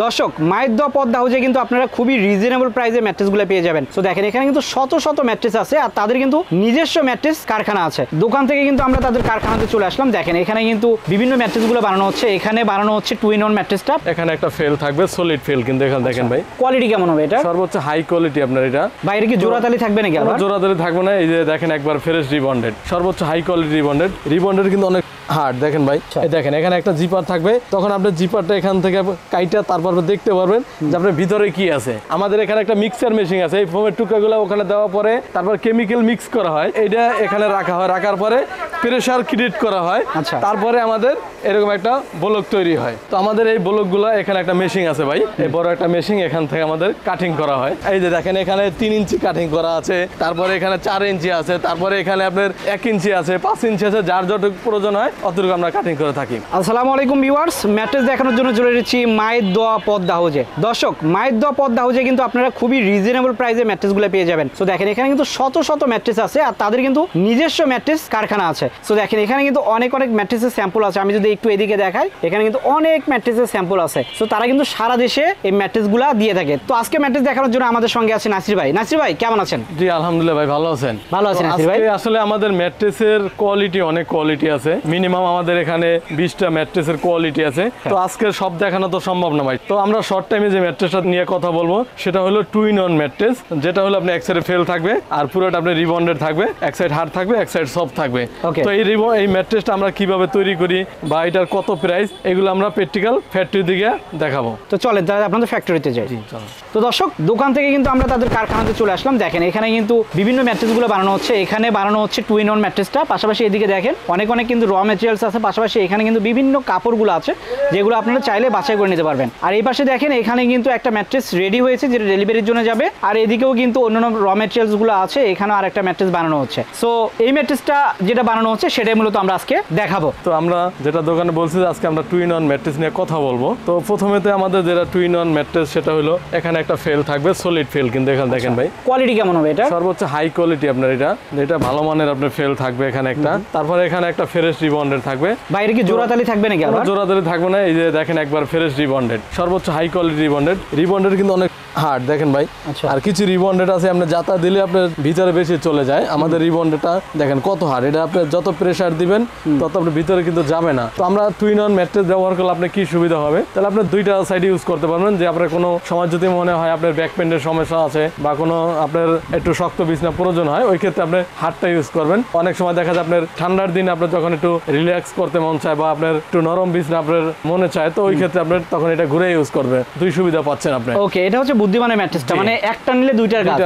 দর্শক মায়ের দোয়া পদ্মা হাউসে কিন্তু আপনারা খুবই রিজনেবল প্রাইসে ম্যাট্রেসগুলো পেয়ে যাবেন। তো দেখেন এখানে কিন্তু শত শত ম্যাট্রেস আছে আর তাদের কিন্তু নিজস্ব ম্যাট্রেস কারখানা আছে। দোকান থেকে কিন্তু আমরা তাদের কারখানাতে চলে আসলাম। দেখেন এখানে কিন্তু বিভিন্ন ম্যাট্রেসগুলো বানানো হচ্ছে। এখানে বানানো হচ্ছে টু ইন ওয়ান ম্যাট্রেসটা। এখানে একটা ফেল থাকবে, সলিড ফেল কিন্তু এখানে দেখেন ভাই। কোয়ালিটি কেমন হবে এটা? সর্বোচ্চ হাই কোয়ালিটি আপনার এটা। বাইরে কি জোড়াতালি থাকবে নাকি? আবার জোড়াতালি থাকবে না, এই যে দেখেন একবার ফ্রেশ রিবন্ডেড, সর্বোচ্চ হাই কোয়ালিটি রিবন্ডেড। রিবন্ডেড কিন্তু অনেক হার্ড দেখেন ভাই। এই দেখেন এখানে একটা জিপার থাকবে, তখন আপনি জিপারটা এখান থেকে কাইটা তারপর দেখতে পারবেন যে আপনার ভিতরে কি আছে। আমাদের এখানে একটা মিক্সার মেশিন আছে, এই ফোমের টুকরাগুলো ওখানে দেওয়া পরে তারপর কেমিক্যাল মিক্স করা হয়, এইটা এখানে রাখা হয়, রাখার পরে প্রেসার ক্রিয়েট করা হয়, তারপরে আমাদের এরকম একটা ব্লক তৈরি হয়। তো আমাদের এই ব্লকগুলো এখানে একটা মেশিন আছে ভাই, এই বড় একটা মেশিন, এখান থেকে আমাদের কাটিং করা হয়। এই যে দেখেন এখানে 3 ইঞ্চি কাটিং করা আছে, তারপরে এখানে 4 ইঞ্চি আছে, তারপরে এখানে আপনার 1 ইঞ্চি আছে, 5 ইঞ্চি আছে, যার যতটুকু প্রয়োজন হয় অতটুকু আমরা কাটিং করে থাকি। আসসালামু আলাইকুম ভিউয়ার্স, ম্যাট্রেস দেখানোর জন্য চলে এসেছি মায়ের দোয়া পদ্মা হাউসে। দর্শক মায়ের দোয়া পদ্মা হাউসে কিন্তু আপনারা খুবই রিজনেবল প্রাইসে ম্যাট্রেসগুলো পেয়ে যাবেন। তো দেখেন এখানে কিন্তু শত শত ম্যাট্রেস আছে আর তাদের কিন্তু নিজস্ব ম্যাট্রেস কারখানা আছে। তো দেখেন এখানে কিন্তু অনেক ম্যাট্রেসের স্যাম্পল আছে। আমি যদি একটু এদিকে দেখাই, এখানে কিন্তু অনেক ম্যাট্রেসের স্যাম্পল আছে। তো তারা কিন্তু সারা দেশে এই ম্যাট্রেসগুলো দিয়ে থাকে। তো আজকে ম্যাট্রেস দেখানোর জন্য আমাদের সঙ্গে আছে নাসির ভাই। নাসির ভাই কেমন আছেন? জি আলহামদুলিল্লাহ ভাই, ভালো আছেন? ভালো আছেন নাসির ভাই। আসলে আমাদের ম্যাট্রেসের কোয়ালিটি অনেক কোয়ালিটি আছে, মিনিমাম আমাদের এখানে 20টা ম্যাট্রেসের কোয়ালিটি আছে। তো আজকে সব দেখানো তো সম্ভব না ভাই। তো আমরা শর্ট টাইমে যে ম্যাট্রেসটা নিয়ে কথা বলবো সেটা হলো টু ইন ওয়ান ম্যাট্রেস, যেটা হলো আপনি এক সাইডে ফেল থাকবে আর পুরোটা আপনি রিবন্ডেড থাকবে, এক সাইড হার্ড থাকবে, এক সাইড সফট থাকবে। তো এই ম্যাট্রেসটা আমরা কিভাবে তৈরি করি বা এটার কত প্রাইস, এগুলো আমরা প্র্যাকটিক্যাল ফ্যাক্টরি দিকে দেখাবো। তো চলেন আপনাদের ফ্যাক্টরিতে যাই। তো দর্শক দোকান থেকে কিন্তু আমরা তাদের কারখানাতে চলে আসলাম। দেখেন এখানে কিন্তু বিভিন্ন ম্যাট্রেসগুলো বানানো হচ্ছে। এখানে বানানো হচ্ছে টু ইন ওয়ান ম্যাট্রেসটা, পাশাপাশি এদিকে দেখেন অনেক কিন্তু র ম্যাটেরিয়ালস আছে, পাশাপাশি এখানে কিন্তু বিভিন্ন কাপড়গুলো আছে যেগুলো আপনারা চাইলে বাছাই করে নিতে পারবেন। আর এই পাশে দেখেন এখানে কিন্তু একটা ম্যাট্রেস রেডি হয়েছে যেটা ডেলিভারির জন্য যাবে, আর এদিকেও কিন্তু অন্যান্য র ম্যাটেরিয়ালসগুলো আছে, এখানেও আরেকটা ম্যাট্রেস বানানো হচ্ছে। সো এই ম্যাট্রেসটা যেটা বানানো হচ্ছে সেটাই মূলত আমরা আজকে দেখাবো। তো আমরা যেটা দোকানে বলছি যে আজকে আমরা টু ইন ওয়ান ম্যাট্রেস নিয়ে কথা বলবো। তো প্রথমেতে আমাদের যেটা টু ইন ওয়ান ম্যাট্রেস সেটা হলো এখানে একটা ফেল থাকবে, সলিড ফেল কিন্তু এখানে দেখেন ভাই। কোয়ালিটি কেমন হবে এটা? সর্বোচ্চ হাই কোয়ালিটি আপনার এটা ভালো মানের আপনার ফেল থাকবে এখানে একটা, তারপরে এখানে একটা ফ্রেশ রিবন্ডেড থাকবে। বাইরে কি জোড়াতালি থাকবে নাকি? আবার জোড়াতালি থাকবে না, এই যে দেখেন একবার ফ্রেশ রিবন্ডেড, সর্বোচ্চ হাই কোয়ালিটি রিবন্ডেড কিন্তু অনেক হার্ড দেখেন ভাই। আর কিছু রিবন্ডেড আছে আপনি যাতা দিলে আপনার ভিতরে বেশি চলে যায়, আমাদের রিবন্ডেডটা দেখেন কত হার্ড, এটা আপনি যত প্রেসার দিবেন তত আপনার ভিতরে কিন্তু যাবে না। তো আমরা টু ইন ওয়ান ম্যাট্রেস ব্যবহার করলে আপনার কি সুবিধা হবে, তাহলে আপনি দুইটা সাইড ইউজ করতে পারবেন। যে আপনার কোনো সময় যদি মনে হয় আপনার ব্যাক পেনের সমস্যা আছে বা কোনো আপনার একটু শক্ত বিছনা প্রয়োজন হয়, ওই ক্ষেত্রে আপনি হাতটা ইউজ করবেন। অনেক সময় দেখা যায় আপনার ঠান্ডার দিন আপনার যখন একটু রিল্যাক্স করতে মন চায় বা আপনার একটু নরম বিছনা আপনার মনে চায়, তো ওই ক্ষেত্রে আপনার তখন এটা ঘুরে ইউজ করবে, দুই সুবিধা পাচ্ছেন আপনি। ওকে, এটা হচ্ছে বুদ্ধিমানের ম্যাট্রেসটা, মানে একটা নিলে দুইটার কাজ।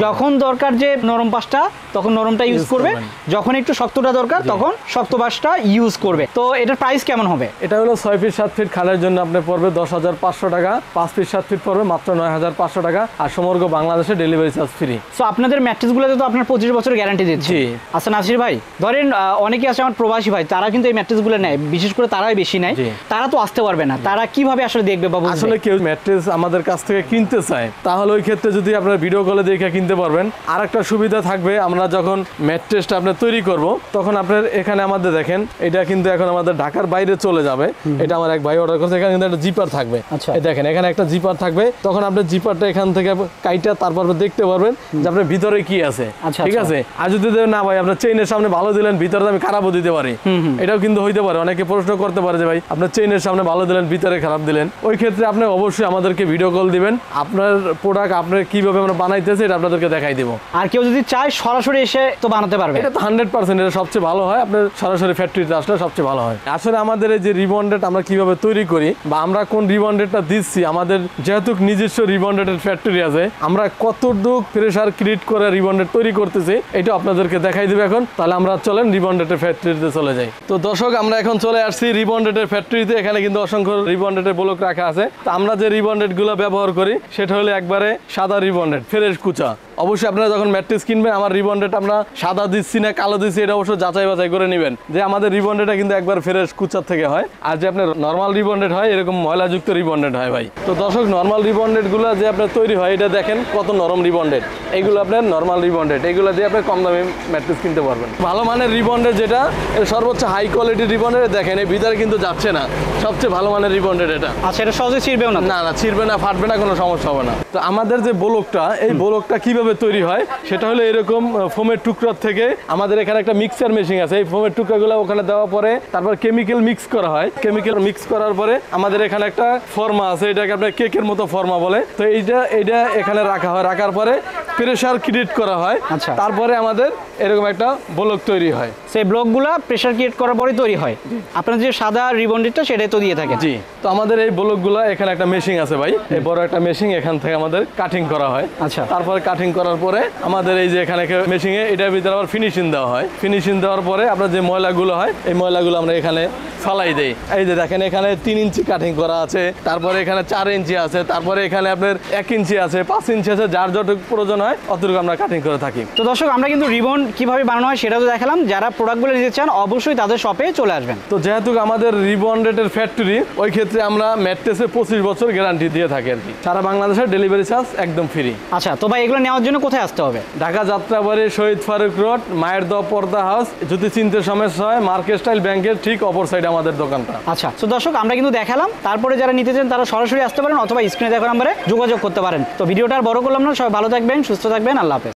যখন দরকার যে নরম পাশটা তখন নরমটা ইউজ করবে, যখন একটু শক্তটা দরকার তখন শক্ত পাশটা ইউজ করবে। তো এটার প্রাইস কেমন হবে? এটা হলো 6 ফিট 7 ফিট খালের জন্য আপনি পড়বে 10,500 টাকা, 5 ফিট 7 ফিট পড়বে মাত্র 9,500 টাকা, আর সমগ্র বাংলাদেশে ডেলিভারি চার্জ ফ্রি। সো আপনাদের ম্যাট্রেসগুলোতে তো আপনার 25 বছরের গ্যারান্টি দিচ্ছি। আচ্ছা নাসির ভাই, ধরেন অনেকে আছে আমার প্রবাসী ভাই, তারা কিন্তু এই ম্যাট্রেসগুলো নেয়, বিশেষ করে তারাই বেশি নেয়, তারা তো আসতে পারবে না, তারা কিভাবে আসলে দেখবে বাবু? আসলে কেউ ম্যাট্রেস আমাদের কাছ থেকে কিনতে চায় তাহলে ওই ক্ষেত্রে যদি আপনার ভিডিও কলে দেখে কিনতে পারবেন। আর একটা সুবিধা থাকবে, আমরা যখন ম্যাট্রেসটা আপনার তৈরি করব তখন আপনার এখানে আমাদের দেখেন এটা কিন্তু এখন আমাদের ঢাকার বাইরে চলে যাবে। এটা আমার এক ভাই অর্ডার করছে, এখানে কিন্তু একটা জিপার থাকবে। এই দেখেন এখানে একটা জিপার থাকবে, তখন আপনি জিপারটা এখান থেকে কাইটা তারপর দেখতে পারবেন যে আপনার ভিতরে কি আছে, ঠিক আছে। আর যদি না ভাই আপনার চেইনের সামনে ভালো দিলেন, ভিতরে আমি খারাপও দিতে পারি, এটাও কিন্তু হইতে পারে। অনেকে প্রশ্ন করতে পারে যে ভাই আপনার চেইনের সামনে ভালো দিলেন, ভিতরে খারাপ দিলেন, ওই ক্ষেত্রে আপনি অবশ্যই আমাদেরকে ভিডিও কল দিবেন, আপনার প্রোডাক্ট আপনার কিভাবে আমরা বানাইতেছে এটা আপনাদেরকে দেখাই দেবো। আর কেউ যদি চায় সরাসরি এসে তো বানাতে পারবে, এটা তো 100% এটা সবচেয়ে ভালো হয়, আপনার সরাসরি ফ্যাক্টরিতে আসলে সবচেয়ে ভালো হয়। আসলে আমাদের এই যে রিবন্ডেড আমরা কিভাবে তৈরি করি বা আমরা কোন রিবন্ডেডটা দিচ্ছি, আমাদের যেহেতু নিজস্ব রিবন্ডেডের ফ্যাক্টরি আছে, আমরা কতটুকু প্রেসার ক্রিয়েট করে রিবন্ডেড তৈরি করতেছি এটা আপনাদেরকে দেখাই দেবে এখন। তাহলে আমরা চলেন রিবন্ডেডের ফ্যাক্টরিতে চলে যাই। তো দর্শক আমরা এখন চলে আসছি রিবন্ডেডের ফ্যাক্টরিতে। এখানে কিন্তু অসংখ্য রিবন্ডেডের ব্লক রাখা আছে। তো আমরা যে রিবন্ডেড গুলো ব্যবহার করি সেটা হলো একবারে সাদা রিবন্ডেড, ফ্রেশ কুচা। অবশ্যই আপনারা যখন ম্যাট্রেস কিনবেন আমার রিবন্ডেড আমরা সাদা দিচ্ছি না কালো দিচ্ছি এটা অবশ্যই যাচাই বাছাই করে নেবেন যে আমাদের রিবন্ডেডটা কিন্তু একবার ফ্রেশ কুচার থেকে হয় আর যে আপনার নর্মাল রিবন্ডেড হয় এরকম ময়লাযুক্ত রিবন্ডেড হয় ভাই। তো দর্শক নর্মাল রিবন্ডেড গুলো যে আপনার তৈরি হয় এটা দেখেন কত নরম রিবন্ডেড, এগুলো আপনার নর্মাল রিবন্ডেড, এগুলো দিয়ে আপনি কম দামে ম্যাট্রেস কিনতে পারবেন। ভালো মানের রিবন্ডেড যেটা সর্বোচ্চ হাই কোয়ালিটির রিবন্ডেড দেখেন এই ভিতরে কিন্তু যাচ্ছে না, সবচেয়ে ভালো মানের রিবন্ডেড এটা। আচ্ছা, এটা সহজে ছিড়বেও না? না না, ছিড়বে না, ফাটবে না, কোনো সমস্যা হবে না। তো আমাদের যে ব্লকটা এই ব্লকটা কিভাবে তৈরি হয় সেটা হলো এরকম ফোমের টুকরার থেকে আমাদের এখানে একটা মিক্সার মেশিন আছে, এই ফোমের টুকরাগুলো ওখানে দেওয়া পরে তারপর কেমিক্যাল মিক্স করা হয়, কেমিক্যাল মিক্স করার পরে আমাদের এখানে একটা ফর্মা আছে, এটাকে আপনার কেকের মতো ফর্মা বলে। তো এইটা এখানে রাখা হয়, রাখার পরে প্রেসার ক্রিয়েট করা হয়, আচ্ছা। তারপরে আমাদের এরকম একটা ব্লক তৈরি হয়। সেই ব্লকগুলো প্রেসার ক্রিয়েট করার পরে তৈরি হয়। আপনার যে সাদা রিবন্ডেডটা সেটাই তো দিয়ে থাকে? জি। তো আমাদের এই ব্লকগুলো এখানে একটা মেশিন আছে ভাই, এই বড় একটা মেশিন, এখান থেকে আমাদের কাটিং করা হয়। আচ্ছা। তারপরে কাটিং করার পরে আমাদের এই যে এখানে মেশিনে এটার ভিতরে আবার ফিনিশিং দেওয়া হয়, ফিনিশিং দেওয়ার পরে আপনার যে ময়লাগুলো হয় এই ময়লাগুলো আমরা এখানে ফালাই দেই। এই যে দেখেন এখানে 3 ইঞ্চি কাটিং করা আছে, তারপরে এখানে 4 ইঞ্চি আছে, তারপরে এখানে আপনার 1 ইঞ্চি আছে, 5 ইঞ্চি আছে, যার যতটুকু প্রয়োজন হয় অতটুকু আমরা কাটিং করে থাকি। তো দর্শক আমরা কিন্তু রিবন কিভাবে বানানো হয় সেটাও তো দেখালাম, যারা প্রোডাক্টগুলো নিতে চান অবশ্যই তাদের শপে চলে আসবেন। তো যেহেতু আমাদের রিবন্ডেডের ফ্যাক্টরি, ওই ক্ষেত্রে আমরা ম্যাট্রেসে 25 বছর গ্যারান্টি দিয়ে থাকি আর কি। সারা বাংলাদেশের ডেলিভারি চার্জ একদম ফ্রি। আচ্ছা, তো ভাই এগুলো নেওয়ার জন্য কোথায় আসতে হবে? ঢাকা যাত্রাবাড়ি শহীদ ফারুক রোড, মায়ের দোয়া পর্দা হাউস। যদি চিনতে সমস্যা হয় মার্কেট স্টাইল ব্যাংকের ঠিক অপর সাইডে আমাদের দোকানটা। আচ্ছা, তো দর্শক আমরা কিন্তু দেখালাম, তারপরে যারা নিতে চান তারা সরাসরি আসতে পারেন অথবা স্ক্রিনে দেখা নাম্বারে যোগাযোগ করতে পারেন। তো ভিডিওটা আর বড় করলাম না, সবাই ভালো থাকবেন, সুস্থ থাকবেন, আল্লাহ হাফেজ।